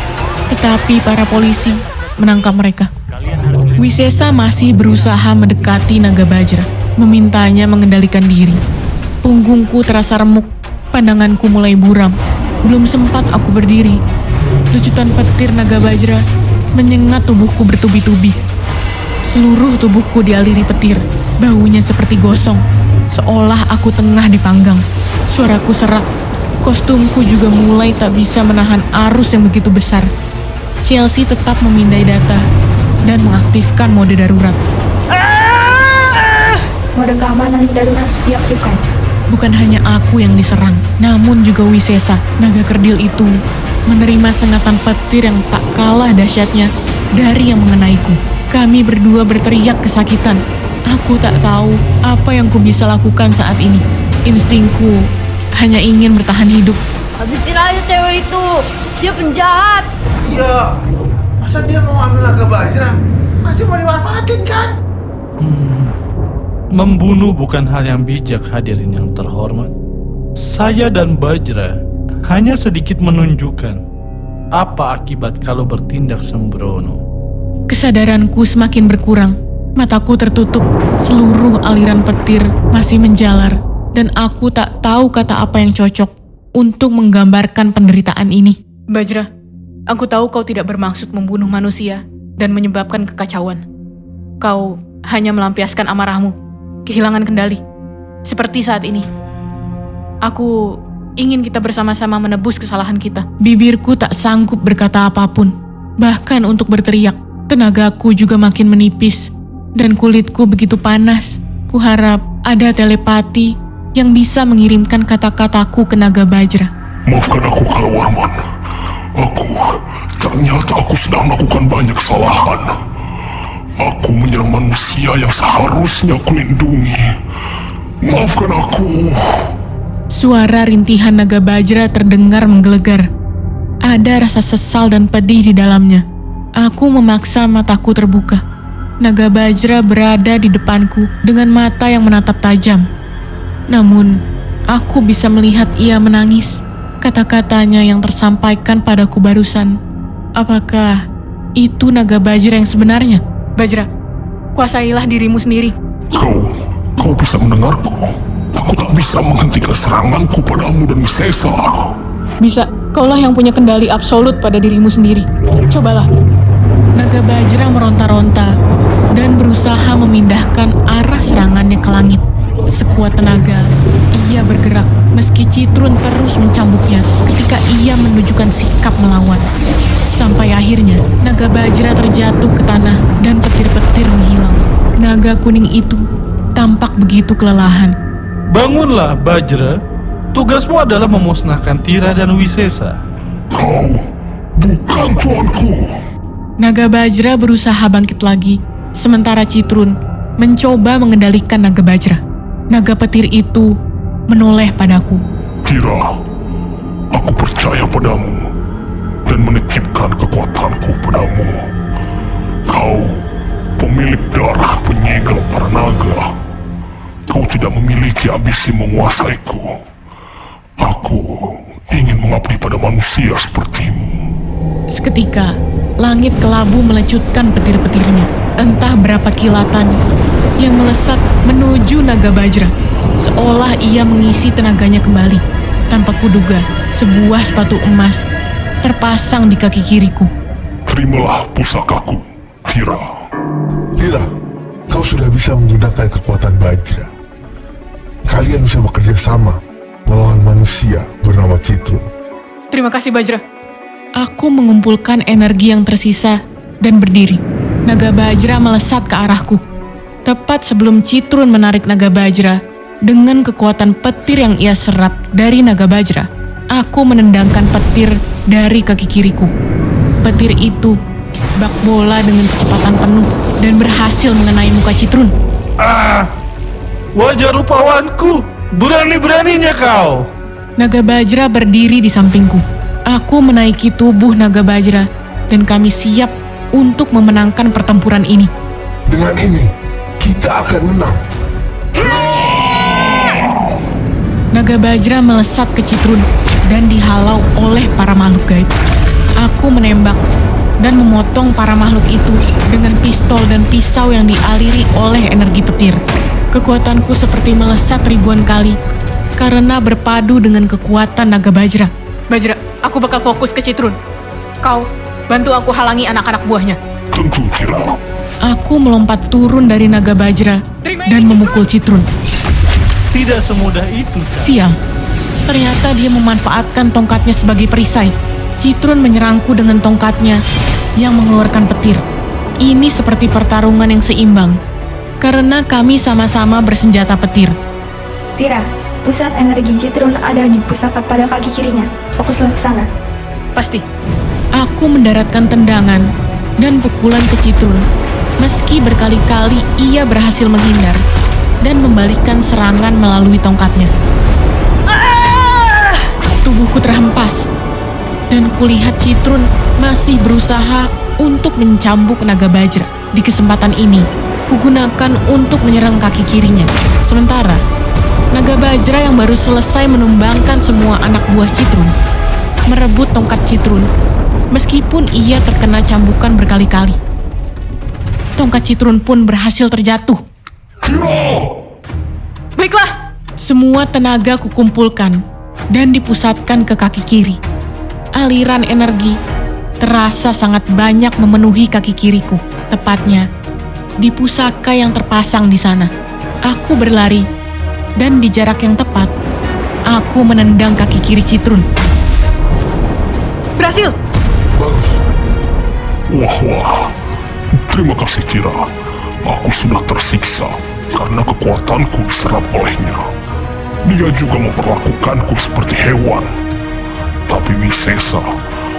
tetapi para polisi menangkap mereka. Wisesa masih berusaha mendekati naga Bajra, memintanya mengendalikan diri. Punggungku terasa remuk, pandanganku mulai buram. Belum sempat aku berdiri, lucutan petir naga Bajra menyengat tubuhku bertubi-tubi. Seluruh tubuhku dialiri petir, baunya seperti gosong, seolah aku tengah dipanggang. Suaraku serak, kostumku juga mulai tak bisa menahan arus yang begitu besar. Chelsea tetap memindai data dan mengaktifkan mode darurat. Mode keamanan darurat diaktifkan. Bukan hanya aku yang diserang, namun juga Wisesa, naga kerdil itu, menerima sengatan petir yang tak kalah dahsyatnya dari yang mengenaiku. Kami berdua berteriak kesakitan. Aku tak tahu apa yang ku bisa lakukan saat ini. Instingku hanya ingin bertahan hidup. Habisin aja cewek itu, dia penjahat. Iya, masa dia mau ambil naga Bajra? Masih mau dimanfaatin kan? Membunuh bukan hal yang bijak, hadirin yang terhormat. Saya dan Bajra hanya sedikit menunjukkan apa akibat kalau bertindak sembrono. Kesadaranku semakin berkurang. Mataku tertutup, seluruh aliran petir masih menjalar, dan aku tak tahu kata apa yang cocok untuk menggambarkan penderitaan ini. Bajra, aku tahu kau tidak bermaksud membunuh manusia dan menyebabkan kekacauan. Kau hanya melampiaskan amarahmu, kehilangan kendali, seperti saat ini. Aku ingin kita bersama-sama menebus kesalahan kita. Bibirku tak sanggup berkata apapun, bahkan untuk berteriak. Tenagaku juga makin menipis, dan kulitku begitu panas. Kuharap ada telepati yang bisa mengirimkan kata-kataku ke naga Bajra. Maafkan aku, Kalawarman. Ternyata aku sudah melakukan banyak kesalahan. Aku menyerang manusia yang seharusnya aku lindungi. Maafkan aku. Suara rintihan naga Bajra terdengar menggelegar. Ada rasa sesal dan pedih di dalamnya. Aku memaksa mataku terbuka. Naga Bajra berada di depanku dengan mata yang menatap tajam. Namun, aku bisa melihat ia menangis. Kata-katanya yang tersampaikan padaku barusan. Apakah itu naga Bajra yang sebenarnya? Bajra, kuasailah dirimu sendiri. Kau bisa mendengarku. Aku tak bisa menghentikan seranganku padamu dan Wisesa. Bisa, kaulah yang punya kendali absolut pada dirimu sendiri. Cobalah. Naga Bajra meronta-ronta dan berusaha memindahkan arah serangannya ke langit. Sekuat tenaga, ia bergerak meski Citrun terus mencambuknya ketika ia menunjukkan sikap melawan. Sampai akhirnya, naga Bajra terjatuh ke tanah dan petir-petir menghilang. Naga kuning itu tampak begitu kelelahan. Bangunlah, Bajra. Tugasmu adalah memusnahkan Tira dan Wisesa. Kau bukan tuanku. Naga Bajra berusaha bangkit lagi, sementara Citrun mencoba mengendalikan naga Bajra. Naga petir itu menoleh padaku. Tira, aku percaya padamu dan menitipkan kekuatanku padamu. Kau pemilik darah penyegel para naga. Kau tidak memiliki ambisi menguasaiku. Aku ingin mengabdi pada manusia sepertimu. Seketika, langit kelabu melecutkan petir-petirnya. Entah berapa kilatan yang melesat menuju naga Bajra, seolah ia mengisi tenaganya kembali. Tanpa kuduga, sebuah sepatu emas terpasang di kaki kiriku. Terimalah pusakaku, Tira. Tira, kau sudah bisa menggunakan kekuatan Bajra. Kalian bisa bekerja sama melawan manusia bernama Citrun. Terima kasih Bajra. Aku mengumpulkan energi yang tersisa dan berdiri. Naga Bajra melesat ke arahku. Tepat sebelum Citrun menarik naga Bajra, dengan kekuatan petir yang ia serap dari naga Bajra, aku menendangkan petir dari kaki kiriku. Petir itu bak bola dengan kecepatan penuh dan berhasil mengenai muka Citrun. Wajah rupawanku, berani-beraninya kau. Naga Bajra berdiri di sampingku. Aku menaiki tubuh naga Bajra dan kami siap untuk memenangkan pertempuran ini. Dengan ini, kita akan menang. Naga Bajra melesat ke Citrun dan dihalau oleh para makhluk gaib. Aku menembak dan memotong para makhluk itu dengan pistol dan pisau yang dialiri oleh energi petir. Kekuatanku seperti melesat ribuan kali karena berpadu dengan kekuatan naga Bajra. Bajra, aku bakal fokus ke Citrun. Kau bantu aku halangi anak-anak buahnya. Tentu, Tira. Aku melompat turun dari naga Bajra dan memukul Citrun. Tidak semudah itu, kan? Sial, ternyata dia memanfaatkan tongkatnya sebagai perisai. Citrun menyerangku dengan tongkatnya yang mengeluarkan petir. Ini seperti pertarungan yang seimbang, karena kami sama-sama bersenjata petir. Tira, pusat energi Citrun ada di pusaka pada kaki kirinya. Fokuslah ke sana. Pasti. Aku mendaratkan tendangan dan pukulan ke Citrun. Meski berkali-kali ia berhasil menghindar dan membalikkan serangan melalui tongkatnya. Tubuhku terhempas dan kulihat Citrun masih berusaha untuk mencambuk naga Bajra. Di kesempatan ini, kugunakan untuk menyerang kaki kirinya. Sementara, naga Bajra yang baru selesai menumbangkan semua anak buah Citrun merebut tongkat Citrun, meskipun ia terkena cambukan berkali-kali. Tongkat Citrun pun berhasil terjatuh. Baiklah. Semua tenaga kukumpulkan dan dipusatkan ke kaki kiri. Aliran energi terasa sangat banyak memenuhi kaki kiriku, tepatnya di pusaka yang terpasang di sana. Aku berlari dan di jarak yang tepat, aku menendang kaki kiri Citrun. Berhasil. Bagus. Wah. Terima kasih, Tira. Aku sudah tersiksa karena kekuatanku diserap olehnya. Dia juga memperlakukanku seperti hewan. Tapi Wisesa,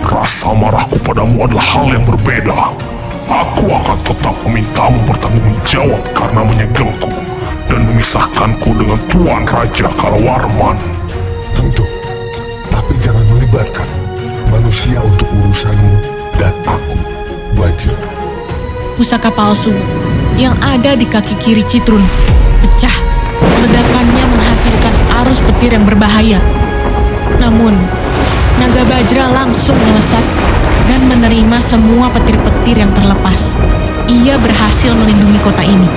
rasa marahku padamu adalah hal yang berbeda. Aku akan tetap memintamu bertanggung jawab karena menyegelku dan memisahkanku dengan Tuan Raja Kalawarman. Tentu, tapi jangan melibatkan manusia untuk urusanmu dan aku, Bajra. Pusaka palsu yang ada di kaki kiri Citrun pecah. Ledakannya menghasilkan arus petir yang berbahaya. Namun, naga Bajra langsung melesat dan menerima semua petir-petir yang terlepas. Ia berhasil melindungi kota ini.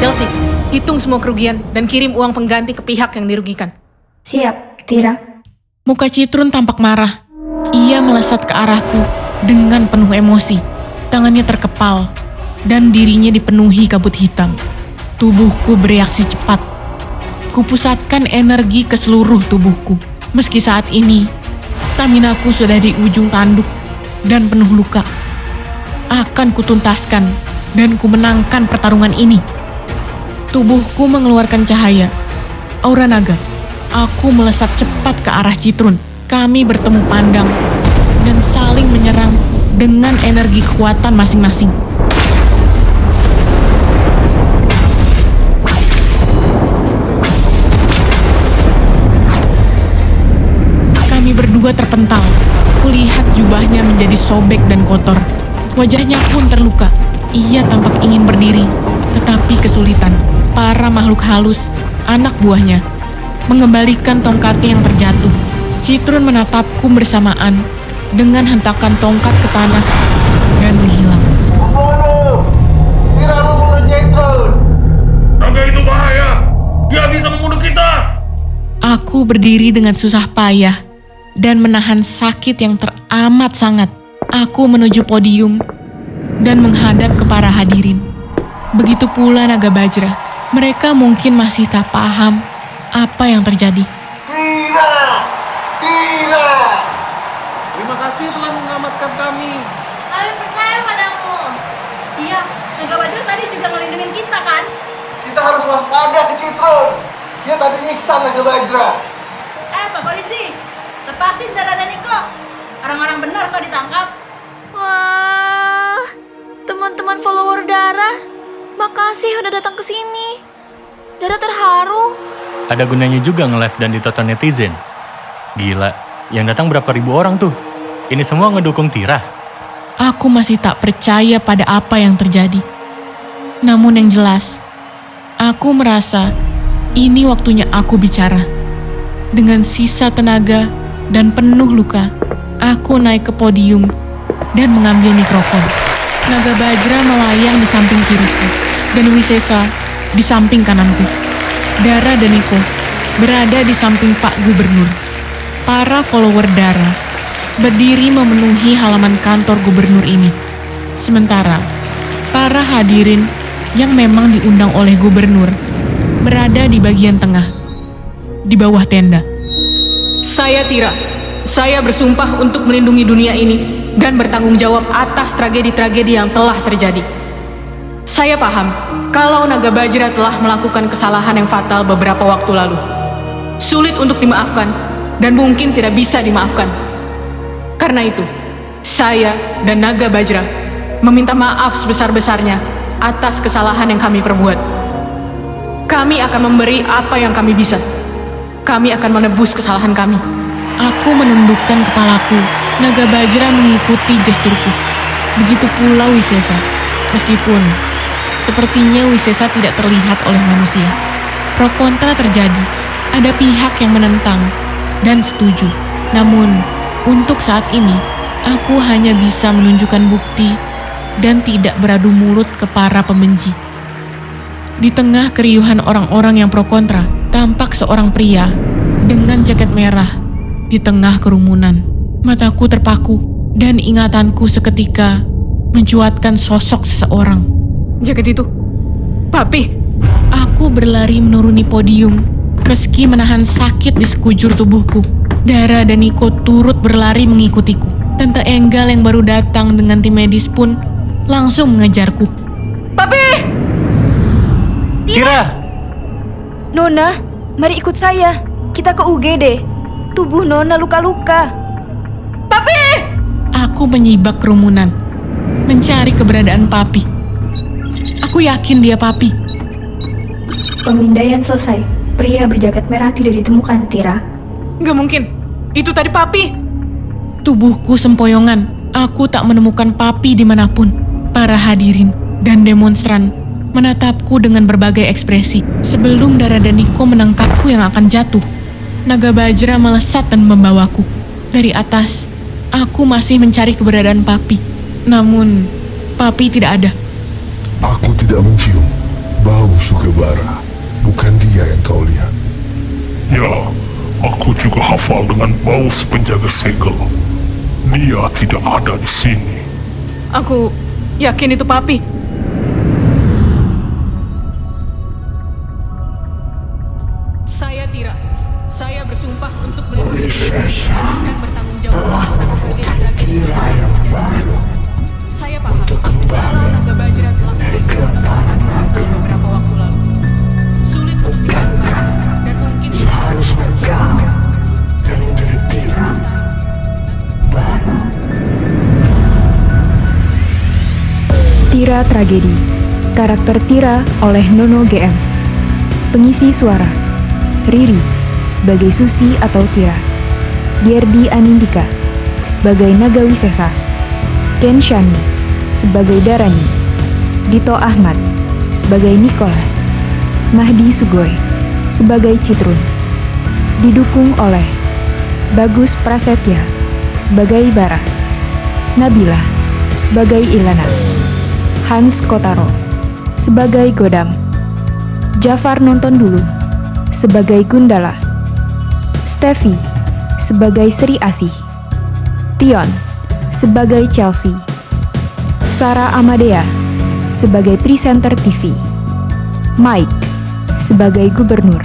Chelsea, hitung semua kerugian dan kirim uang pengganti ke pihak yang dirugikan. Siap, Tira. Muka Citrun tampak marah. Ia melesat ke arahku dengan penuh emosi. Tangannya terkepal dan dirinya dipenuhi kabut hitam. Tubuhku bereaksi cepat. Kupusatkan energi ke seluruh tubuhku. Meski saat ini, staminaku sudah di ujung tanduk dan penuh luka. Akan kutuntaskan dan kumenangkan pertarungan ini. Tubuhku mengeluarkan cahaya. Aura naga. Aku melesat cepat ke arah Citrun. Kami bertemu pandang dan saling menyerang dengan energi kekuatan masing-masing. Kami berdua terpental. Kulihat jubahnya menjadi sobek dan kotor. Wajahnya pun terluka. Ia tampak ingin berdiri, tetapi kesulitan. Para makhluk halus, anak buahnya, mengembalikan tongkatnya yang terjatuh. Citrun menatapku bersamaan dengan hentakan tongkat ke tanah dan menghilang. Membunuh! Tira membunuh Citrun! Dia itu bahaya. Dia bisa membunuh kita. Aku berdiri dengan susah payah dan menahan sakit yang teramat sangat. Aku menuju podium dan menghadap ke para hadirin. Begitu pula naga bajra. Mereka mungkin masih tak paham apa yang terjadi. Tira! Terima kasih telah menyelamatkan kami. Kami percaya padamu. Iya, naga bajra tadi juga ngelindungin kita kan? Kita harus waspada ke Citron. Dia tadi nyiksa naga bajra. Pak polisi, lepasin Dara dan Niko. Orang-orang benar kok ditangkap. Wah, teman-teman follower Dara, makasih udah datang ke sini. Dara terharu. Ada gunanya juga nge-live dan ditonton netizen. Gila, yang datang berapa ribu orang tuh? Ini semua ngedukung Tira. Aku masih tak percaya pada apa yang terjadi. Namun yang jelas, aku merasa ini waktunya aku bicara. Dengan sisa tenaga dan penuh luka, aku naik ke podium dan mengambil mikrofon. Naga bajra melayang di samping kiriku, dan Wisesa di samping kananku. Dara dan Niko berada di samping Pak Gubernur. Para follower Dara berdiri memenuhi halaman kantor gubernur ini. Sementara para hadirin yang memang diundang oleh gubernur berada di bagian tengah, di bawah tenda. Saya Tira. Saya bersumpah untuk melindungi dunia ini dan bertanggung jawab atas tragedi-tragedi yang telah terjadi. Saya paham kalau naga bajra telah melakukan kesalahan yang fatal beberapa waktu lalu. Sulit untuk dimaafkan dan mungkin tidak bisa dimaafkan. Karena itu, saya dan naga bajra meminta maaf sebesar-besarnya atas kesalahan yang kami perbuat. Kami akan memberi apa yang kami bisa. Kami akan menebus kesalahan kami. Aku menundukkan kepalaku. Naga bajra mengikuti gesturku. Begitu pula Wisesa. Meskipun sepertinya Wisesa tidak terlihat oleh manusia. Pro kontra terjadi. Ada pihak yang menentang dan setuju. Namun, untuk saat ini, aku hanya bisa menunjukkan bukti dan tidak beradu mulut ke para pembenci. Di tengah keriuhan orang-orang yang pro kontra, tampak seorang pria dengan jaket merah di tengah kerumunan. Mataku terpaku dan ingatanku seketika mencuatkan sosok seseorang. Jaket itu, Papi. Aku berlari menuruni podium meski menahan sakit di sekujur tubuhku. Dara dan Niko turut berlari mengikutiku. Tante Enggal yang baru datang dengan tim medis pun langsung mengejarku. Papi! Tira! Nona, mari ikut saya. Kita ke UGD. Tubuh Nona luka-luka. Papi! Aku menyibak kerumunan, mencari keberadaan Papi. Aku yakin dia Papi. Pemindaian selesai. Pria berjaket merah tidak ditemukan, Tira. Gak mungkin. Itu tadi Papi. Tubuhku sempoyongan. Aku tak menemukan Papi dimanapun. Para hadirin dan demonstran menatapku dengan berbagai ekspresi. Sebelum Dara dan Niko menangkapku yang akan jatuh, naga bajra melesat dan membawaku. Dari atas, aku masih mencari keberadaan Papi. Namun, Papi tidak ada. Aku tidak mencium bau Sugabara. Bukan dia yang kau lihat. Ya, aku juga hafal dengan bau si penjaga segel. Dia tidak ada di sini. Aku yakin itu Papi. Saya Tira. Saya bersumpah untuk melindungi dan bertanggung jawab atas tragedi-tragedi yang baru. Saya paham kalau naga bajra telah melakukan kesalahan fatal beberapa waktu lalu. Sulit untuk dimaafkan dan mungkin Seharusnya kau yang menjadi Tira. Tira Tragedi. Karakter Tira oleh Nono GM. Pengisi suara: Riri sebagai Susi atau Tira, Gerdi Anindika sebagai Naga Wisesa, Ken Shani sebagai Darani, Dito Ahmad sebagai Nicholas, Mahdi Sugoy sebagai Citrun. Didukung oleh Bagus Prasetya sebagai Bara, Nabila sebagai Ilana, Hans Kotaro sebagai Godam, Jafar nonton dulu sebagai Gundala, Steffi sebagai Sri Asih, Tion sebagai Chelsea, Sarah Amadea sebagai presenter TV, Mike sebagai gubernur,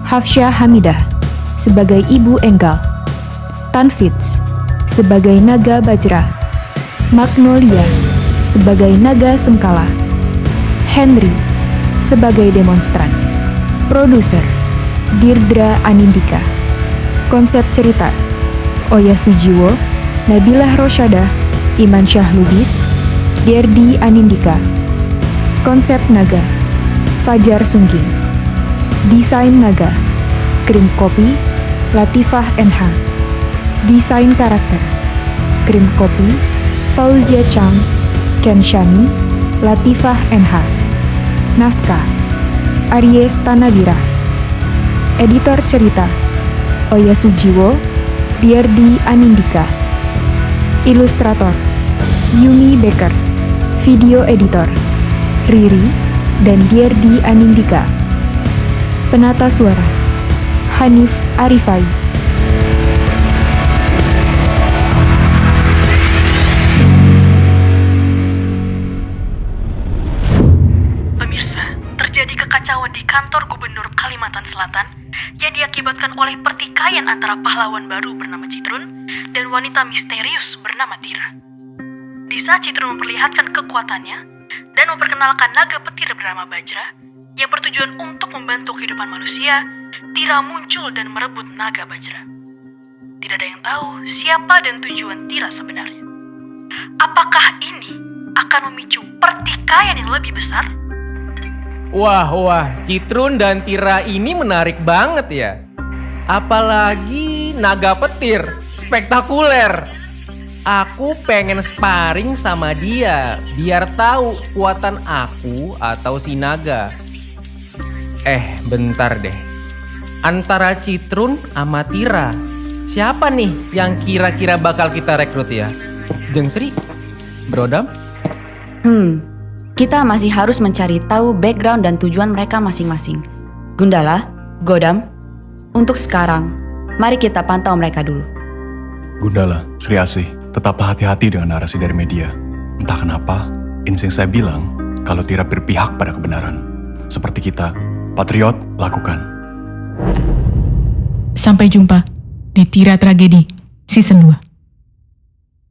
Hafsyah Hamidah sebagai Ibu Enggal, Tanfitz sebagai Naga Bajra, Magnolia sebagai Naga Sengkala, Henry sebagai demonstran. Produser Dirdra Anindika. Konsep cerita Oya Sujiwo, Nabilah Rosyada, Iman Syah Lubis, Derdi Anindika. Konsep naga Fajar Sungging. Desain naga Krim Kopi Latifah NH. Desain karakter Krim Kopi Fauzia Chang, Ken Shani, Latifah NH. Naskah Aries Tanabira. Editor cerita Oya Sujiwo, Derdi Anindika. Ilustrator Yumi Becker. Video editor Riri dan Derdi Anindika. Penata suara Hanif Arifai. Pemirsa, terjadi kekacauan di kantor Gubernur Kalimantan Selatan yang diakibatkan oleh pertikaian antara pahlawan baru bernama Citrun dan wanita misterius bernama Tira. Di saat Citrun memperlihatkan kekuatannya dan memperkenalkan naga petir bernama Bajra yang bertujuan untuk membantu kehidupan manusia, Tira muncul dan merebut naga Bajra. Tidak ada yang tahu siapa dan tujuan Tira sebenarnya. Apakah ini akan memicu pertikaian yang lebih besar? Wah, Citrun dan Tira ini menarik banget ya. Apalagi naga petir, spektakuler. Aku pengen sparring sama dia, biar tahu kekuatan aku atau si naga. Bentar deh. Antara Citrun sama Tira, siapa nih yang kira-kira bakal kita rekrut ya? Jeng Sri? Brodam? Kita masih harus mencari tahu background dan tujuan mereka masing-masing. Gundala, Godam, untuk sekarang, mari kita pantau mereka dulu. Gundala, Sri Asih, tetaplah hati-hati dengan narasi dari media. Entah kenapa, insting saya bilang kalau Tira berpihak pada kebenaran. Seperti kita, patriot, lakukan. Sampai jumpa di Tira Tragedi Season 2.